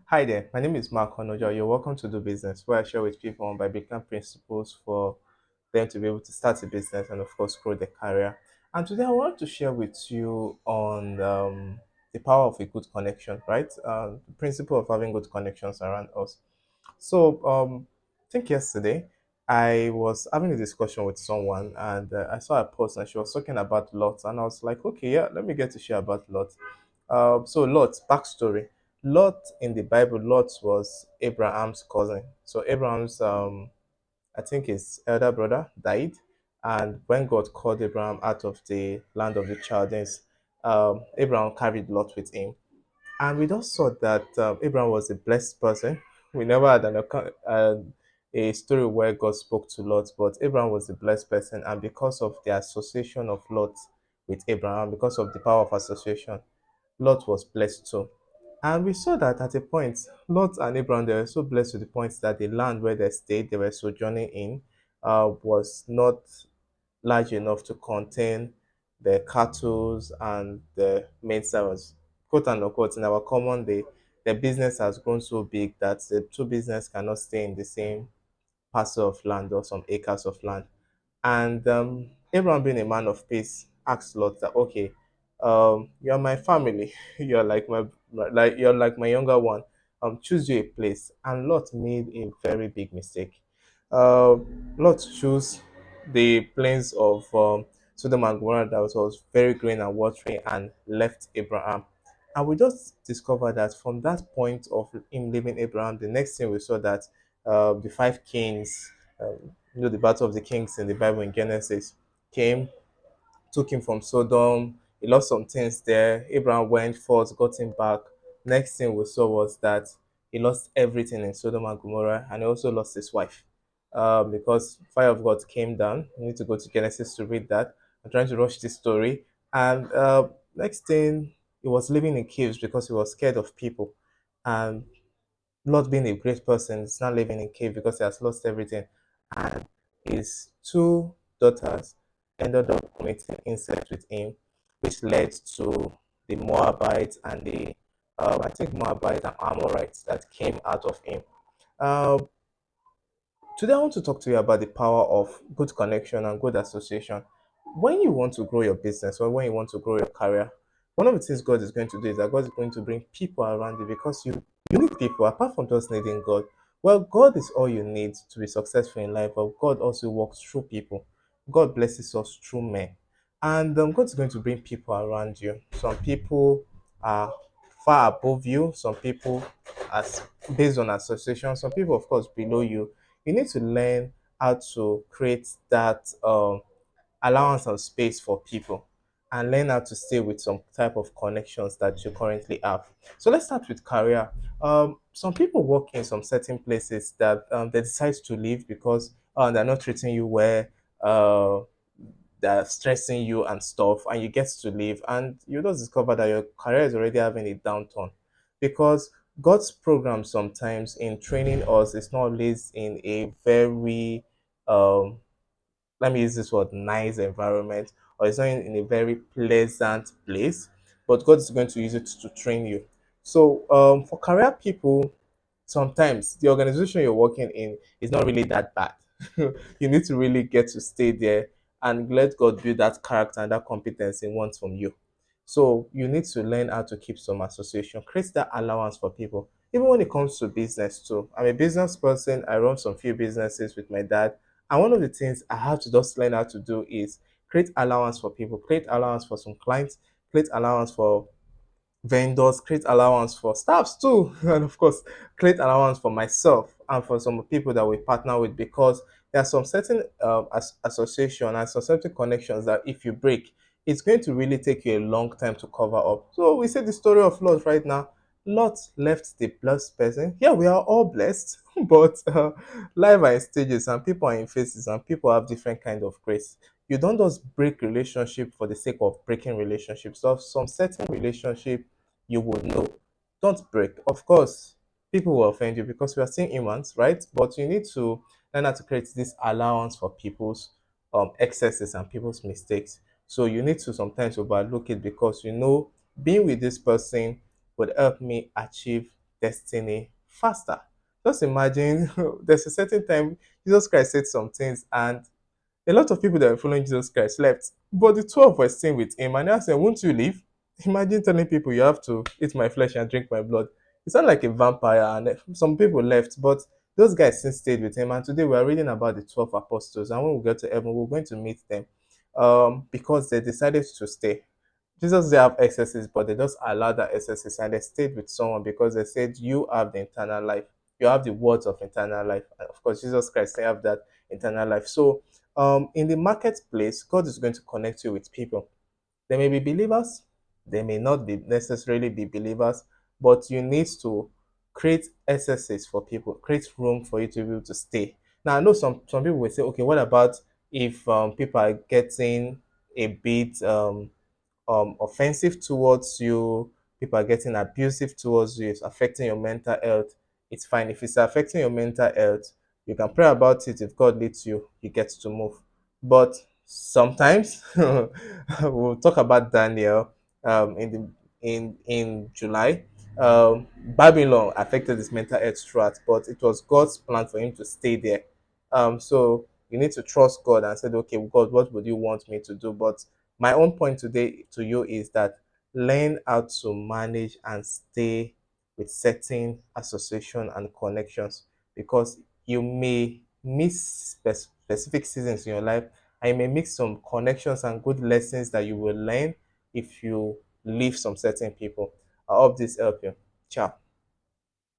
Hi there, my name is Mark Onoja. You're welcome to Do Business, where I share with people on biblical principles for them to be able to start a business and, of course, grow their career. And today I want to share with you on the power of a good connection, right? The principle of having good connections around us. I think yesterday I was having a discussion with someone and I saw a post and she was talking about Lot. And I was like, okay, yeah, let me get to share about Lot. Lot, backstory. Lot in the Bible, Lot was Abraham's cousin. So Abraham's, I think his elder brother died. And when God called Abraham out of the land of the Chaldeans, Abraham carried Lot with him. And we just saw that Abraham was a blessed person. We never had a story where God spoke to Lot, but Abraham was a blessed person. And because of the association of Lot with Abraham, because of the power of association, Lot was blessed too. And we saw that at a point, Lot and Abraham, they were so blessed to the point that the land where they stayed, they were sojourning in, was not large enough to contain the cattle and the maid servants. Quote and unquote, in our common day, the business has grown so big that the two business cannot stay in the same parcel of land or some acres of land. And Abraham, being a man of peace, asked Lot that, okay, you're my family, you're like you're like my younger one. Choose you a place. And Lot made a very big mistake. Uh, Lot chose the plains of Sodom and Gomorrah that was very green and watery and left Abraham. And we just discovered that from that point of him leaving Abraham, the next thing we saw that the five kings, the battle of the kings in the Bible in Genesis, came, took him from Sodom. He lost some things there. Abraham went forth, got him back. Next thing we saw was that he lost everything in Sodom and Gomorrah, and he also lost his wife because fire of God came down. You need to go to Genesis to read that. I'm trying to rush this story. And next thing, he was living in caves because he was scared of people. And not being a great person, is not living in cave because he has lost everything. And his two daughters ended up committing incest with him, which led to the Moabites and the I think Moabites and Amorites that came out of him. Uh, Today, I want to talk to you about the power of good connection and good association. When you want to grow your business or when you want to grow your career, one of the things God is going to do is that God is going to bring people around you because you need people apart from just needing God. Well, God is all you need to be successful in life, but God also works through people. God blesses us through men. And God is going to bring people around you. Some people are far above you, some people as based on association, some people, of course, below you. You need to learn how to create that allowance of space for people and learn how to stay with some type of connections that you currently have. So let's start with career. Some people work in some certain places that they decide to leave because they're not treating you well, uh, they're stressing you and stuff, and you get to leave, and you just discover that your career is already having a downturn because God's program sometimes in training us is not always in a very um, let me use this word, nice environment, or it's not in a very pleasant place, but God is going to use it to train you. So for career people, sometimes the organization you're working in is not really that bad. You need to really get to stay there and let God build that character and that competence He wants from you. So you need to learn how to keep some association, create that allowance for people. Even when it comes to business too. I'm a business person. I run some few businesses with my dad. And one of the things I have to just learn how to do is create allowance for people, create allowance for some clients, create allowance for vendors, create allowance for staffs too, and of course, create allowance for myself and for some people that we partner with because there are some certain association and some certain connections that if you break, it's going to really take you a long time to cover up. So we see the story of Lot right now. Lot left the blessed person. Yeah, we are all blessed, but life are in stages and people are in phases and people have different kind of grace. You don't just break relationship for the sake of breaking relationships. So some certain relationship you would know. Don't break. Of course, people will offend you because we are still humans, right? But you need to learn how to create this allowance for people's excesses and people's mistakes. So you need to sometimes overlook it because you know being with this person would help me achieve destiny faster. Just imagine there's a certain time Jesus Christ said some things, and a lot of people that were following Jesus Christ left, but the 12 were staying with him, and they asked him, "Won't you leave?" Imagine telling people you have to eat my flesh and drink my blood. It's not like a vampire, and some people left, but those guys still stayed with him. And today we are reading about the 12 apostles, and when we get to heaven, we're going to meet them because they decided to stay. Jesus, they have excesses, but they just allowed that excesses and they stayed with someone because they said, "You have the eternal life. You have the words of eternal life." And of course, Jesus Christ, they have that eternal life. So, in the marketplace, God is going to connect you with people. They may be believers, they may not be necessarily be believers, but you need to create excesses for people, create room for you to be able to stay. Now, I know some people will say, okay, what about if people are getting a bit offensive towards you, people are getting abusive towards you, it's affecting your mental health, it's fine. If it's affecting your mental health, you can pray about it. If God leads you, you get to move. But sometimes we'll talk about Daniel in the in July. Babylon affected his mental health throughout, but it was God's plan for him to stay there. So you need to trust God and say, okay, God, what would you want me to do? But my own point today to you is that learn how to manage and stay with certain association and connections, because you may miss specific seasons in your life, and you may miss some connections and good lessons that you will learn if you leave some certain people. I hope this help you. Ciao.